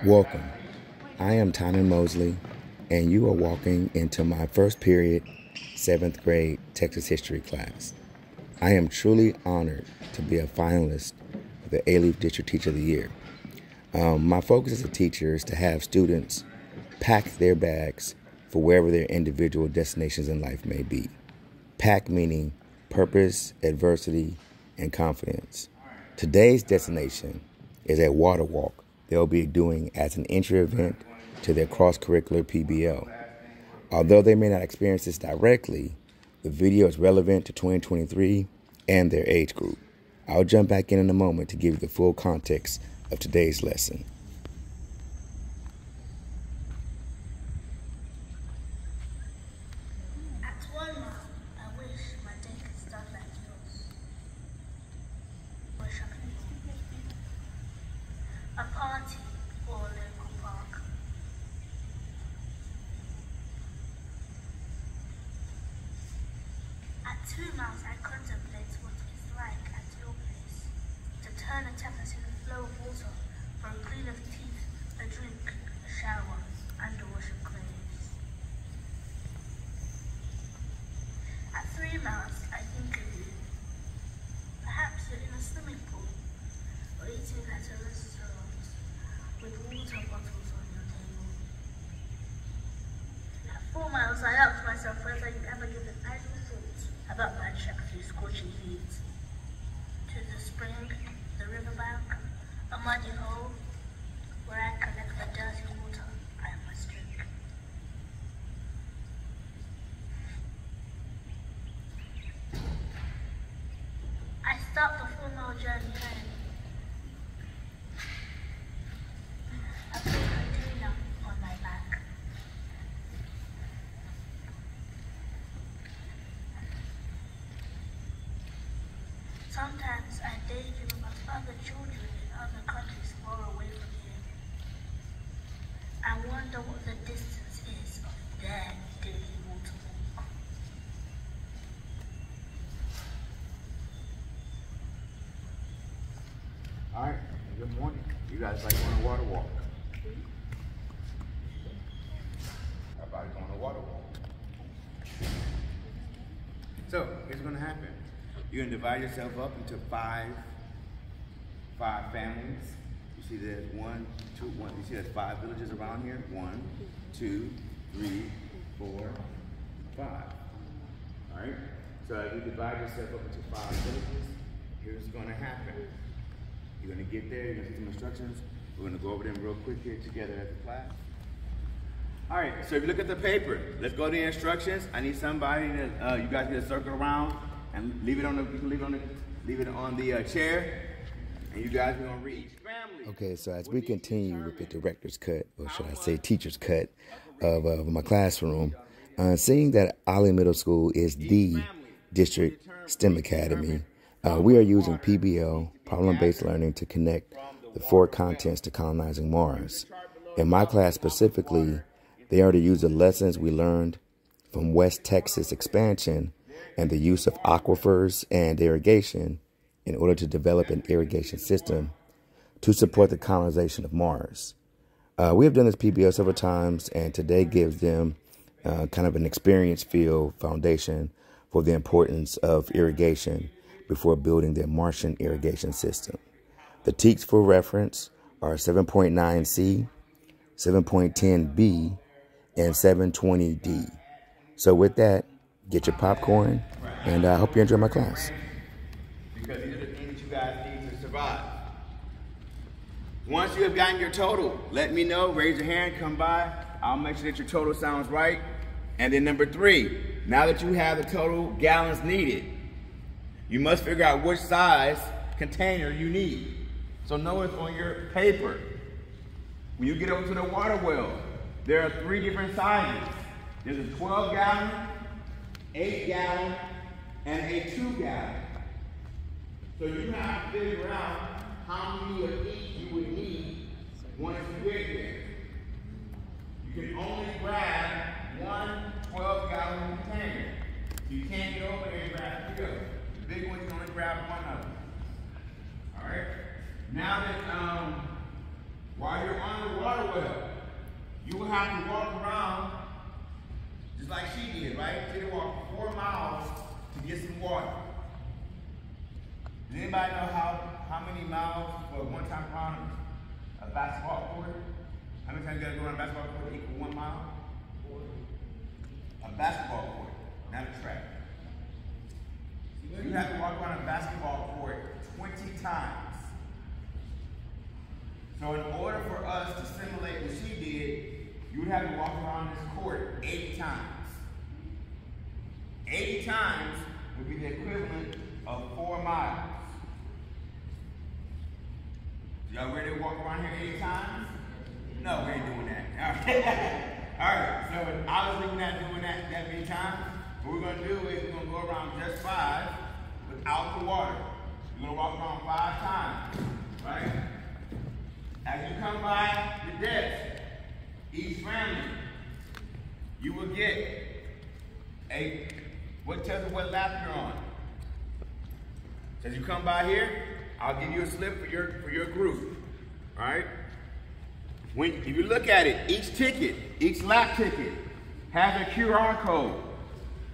Welcome. I am Tai Mosely, and you are walking into my first period, 7th grade Texas history class. I am truly honored to be a finalist for the A-Leaf District Teacher of the Year. My focus as a teacher is to have students pack their bags for wherever their individual destinations in life may be. Pack meaning purpose, adversity, and confidence. Today's destination is a water walk they'll be doing as an entry event to their cross-curricular PBL. Although they may not experience this directly, the video is relevant to 2023 and their age group. I'll jump back in a moment to give you the full context of today's lesson. At 1 mile, I wish my day could start like yours. Wish I could a party or a local park. At 2 miles, I contemplate what it's like at your place. To turn a tap into a flow of water for a clean of teeth, a drink, a shower, and a wash of clothes. At 3 miles, I think of you. Perhaps you're in a swimming pool or eating at a restaurant with water bottles on your table. At 4 miles, I asked myself whether you'd ever given idle thought about my trek through scorching heat. To the spring, the riverbank, a muddy hole where I collect the dirty water I must drink. I start the 4 mile journey home. A big container on my back. Sometimes I daydream about other children in other countries far away from here. I wonder what the distance is of their daily water walk. All right, good morning. You guys like going on a water walk? Everybody going on a water walk. So, here's what's gonna happen. You're gonna divide yourself up into five families. You see there's one. You see there's 5 villages around here. 1, 2, 3, 4, 5. All right. So as you divide yourself up into 5 villages, here's what's gonna happen. You're gonna get there. You're gonna see some instructions. We're gonna go over them real quick here together as a class. All right. So if you look at the paper, let's go to the instructions. I need somebody that you guys get a circle around and leave it on the. You can leave it on the chair, and you guys are gonna read. Okay, so as we continue with the director's cut, or should I say teacher's cut, of my classroom, seeing that Ali Middle School is the district STEM academy, we are using PBL, problem-based learning, to connect the 4 contents to colonizing Mars. In my class specifically, they are to use the lessons we learned from West Texas expansion and the use of aquifers and irrigation in order to develop an irrigation system to support the colonization of Mars. We have done this PBL several times, and today gives them kind of an experience field foundation for the importance of irrigation before building their Martian irrigation system. The teaks for reference are 7.9C, 7.10B, and 720D. So with that, get your popcorn, and I hope you enjoy my class. Because these are the things that you guys need to survive. Once you have gotten your total, let me know, raise your hand, come by. I'll make sure that your total sounds right. And then number 3, now that you have the total gallons needed, you must figure out which size container you need. So know it's on your paper. When you get over to the water well, there are 3 different sizes. There's a 12-gallon, 8-gallon, and a 2-gallon. So you have to figure out how many of each you would need once you get there. You can only grab one 12-gallon container. You can't get over there and grab 3 of them. The big one, you can only grab 1 of them. All right? Now that, while you're on the water, have to walk around just like she did, right? She had to walk 4 miles to get some water. Does anybody know how many miles for one time around a basketball court? How many times you gotta go around a basketball court to equal 1 mile? A basketball court, not a track. You have to walk around a basketball court 20 times. So in order for us to simulate what she did, you would have to walk around this court 80 times. 80 times would be the equivalent of 4 miles. Y'all ready to walk around here 80 times? No, we ain't doing that. Alright, so obviously we're not doing that many times. What we're going to do is we're going to go around just 5 without the water. We're going to walk around 5 times, right? As you come by the desk, each family, you will get what tells you what lap you're on. So as you come by here, I'll give you a slip for your group, all right? If you look at it, each lap ticket has a QR code.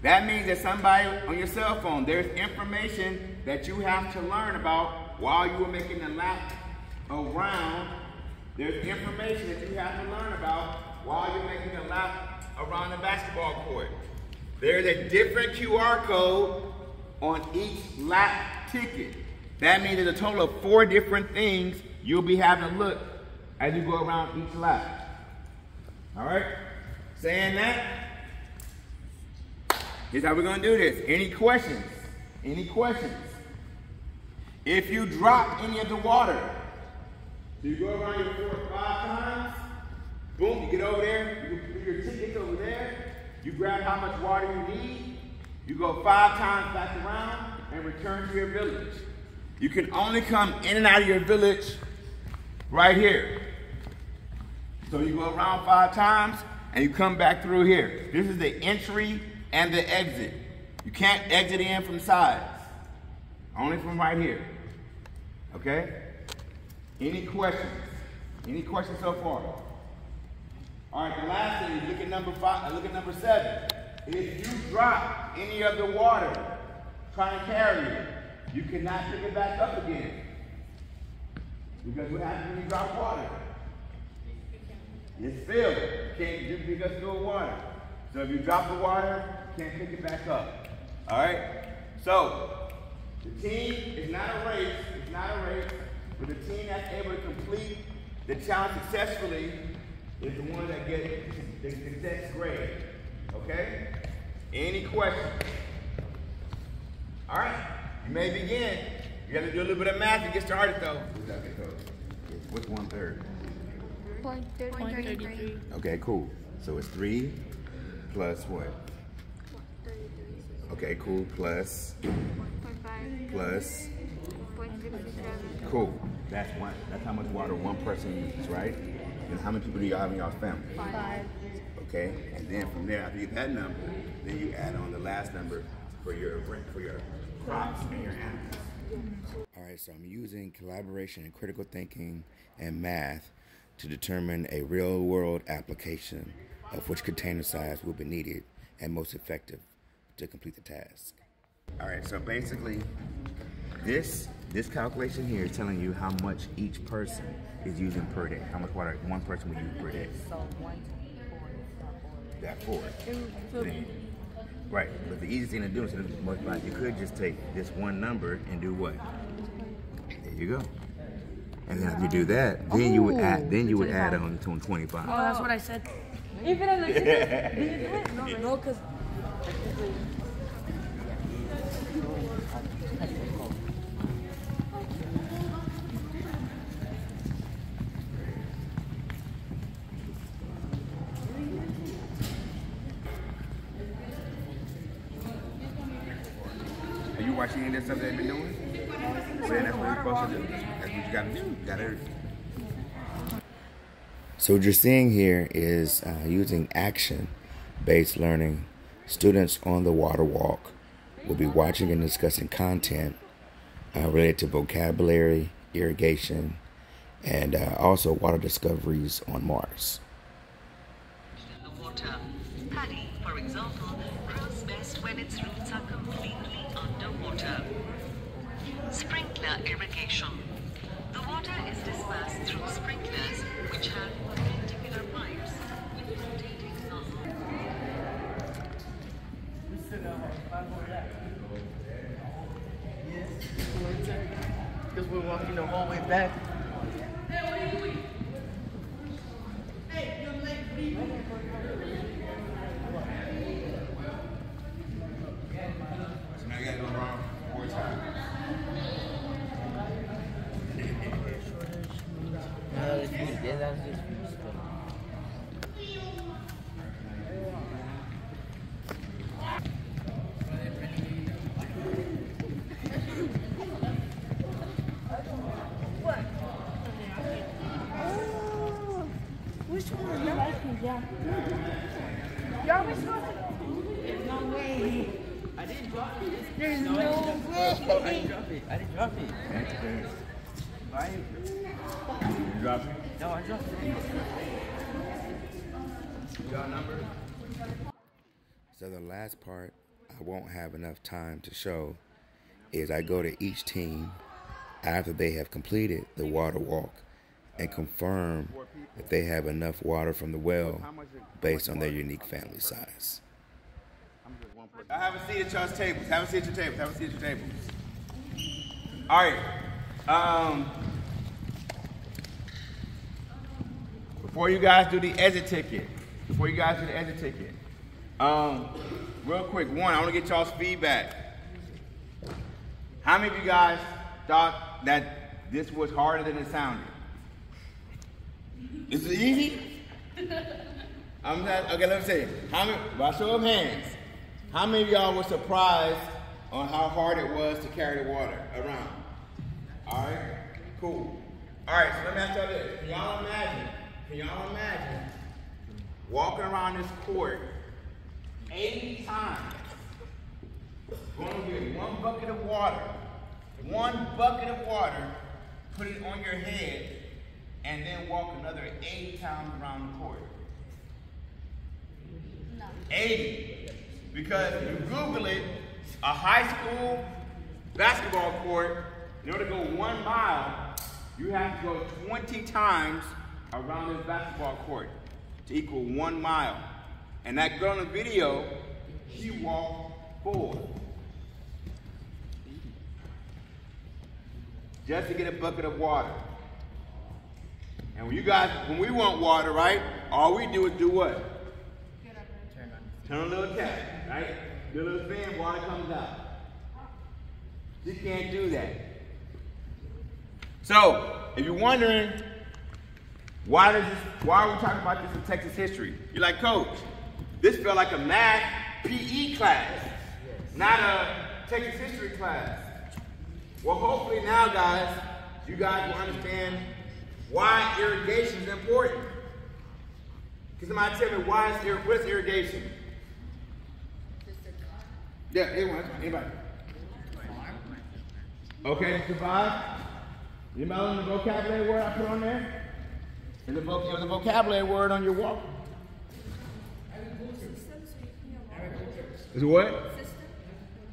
That means that somebody on your cell phone, there's information that you have to learn about while you were making the lap around. There's information that you have to learn about while you're making a lap around the basketball court. There's a different QR code on each lap ticket. That means there's a total of 4 different things you'll be having to look as you go around each lap. All right? Saying that, here's how we're gonna do this. Any questions? Any questions? If you drop any of the water, so you go around your court 5 times, boom, you get over there, you put your tickets over there, you grab how much water you need, you go 5 times back around and return to your village. You can only come in and out of your village right here. So you go around 5 times and you come back through here. This is the entry and the exit. You can't exit in from sides, only from right here. Okay? Any questions? Any questions so far? All right, the last thing, look at number 5, look at number 7. If you drop any of the water trying to carry it, you cannot pick it back up again. Because what happens when you drop water? It's filled. You can't just pick up still water. So if you drop the water, you can't pick it back up. All right? So, the team is not a race. It's not a race. But the team that's able to complete the challenge successfully is the one that gets the next grade. Okay? Any questions? All right. You may begin. You got to do a little bit of math to get started, though. What's 1/3? 0.33. Okay, cool. So it's 3 plus what? 33. Okay, cool. Plus. 1.5. Plus. 0.67. Cool. That's how much water one person uses, right? And how many people do you have in your family? 5. Okay, and then from there, after you get that number, then you add on the last number for your crops and your animals. All right, so I'm using collaboration and critical thinking and math to determine a real-world application of which container size will be needed and most effective to complete the task. All right, so basically, this calculation here is telling you how much each person is using per day. How much water one person will use per day. So 1 to 4. That 4. So Right, but the easiest thing to do is to multiply. You could just take this one number and do what? There you go. And then if you do that, then you would add. Then you would add on to 25. Oh, that's what I said. Even if did you do it? No, because Are you watching any of this stuff they've been doing? Well, then that's what you're supposed to do. That's what you gotta do. You gotta. So what you're seeing here is using action-based learning. Students on the water walk will be watching and discussing content related to vocabulary, irrigation, and also water discoveries on Mars. when its roots are completely underwater. Sprinkler irrigation. The water is dispersed through sprinklers which have particular pipes with rotating nozzles. Because we're walking the whole way back. So now you gotta go around 4 times. Which one? No, I can jump. You're always supposed to. There's no way. I didn't drop it. There's no way. I didn't drop it. I didn't drop it. Why? You drop it? No, I dropped it. You got a number? So the last part I won't have enough time to show is I go to each team after they have completed the water walk and confirm if they have enough water from the well based on their unique family size. Have a seat at y'all's tables. Have a seat at your tables. Have a seat at your tables. All right. Before you guys do the exit ticket, real quick, one, I want to get y'all's feedback. How many of you guys thought that this was harder than it sounded? Is it easy? Okay, let me say it. By show of hands, how many of y'all were surprised on how hard it was to carry the water around? All right, cool. All right, so let me ask y'all this. Can y'all imagine walking around this court 80 times, going to get one bucket of water, put it on your head, and then walk another 80 times around the court? No. 80. Because if you Google it, a high school basketball court, in order to go 1 mile, you have to go 20 times around this basketball court to equal 1 mile. And that girl in the video, she walked 4. Just to get a bucket of water. And when we want water, right, all we do is do what? Turn on a little tap, right? Do a little spin, water comes out. You can't do that. So, if you're wondering, why are we talking about this in Texas history? You're like, Coach, this felt like a math PE class, not a Texas history class. Well, hopefully now, guys, you guys will understand why irrigation is important. Can somebody tell me what's irrigation? Yeah, anybody? Okay, survive. Anybody on the vocabulary word I put on there? Is the vocabulary word on your walk? Is it what?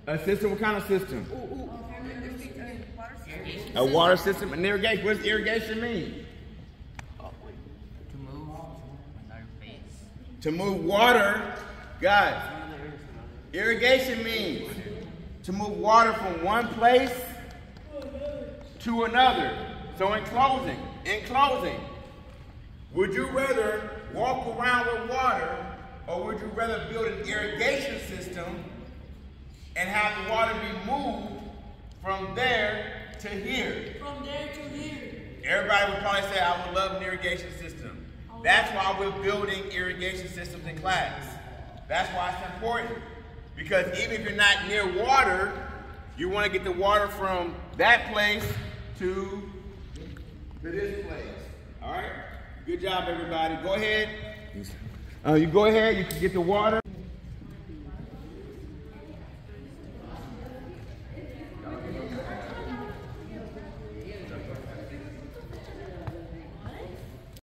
A system? What kind of system? A water system and irrigation. What does irrigation mean? To move water, guys. Irrigation means to move water from one place to another. So in closing, would you rather walk around with water, or would you rather build an irrigation system and have the water be moved from there to here? From there to here. Everybody would probably say, I would love an irrigation system. That's why we're building irrigation systems in class. That's why it's important. Because even if you're not near water, you want to get the water from that place to this place. All right? Good job, everybody. Go ahead. You can get the water.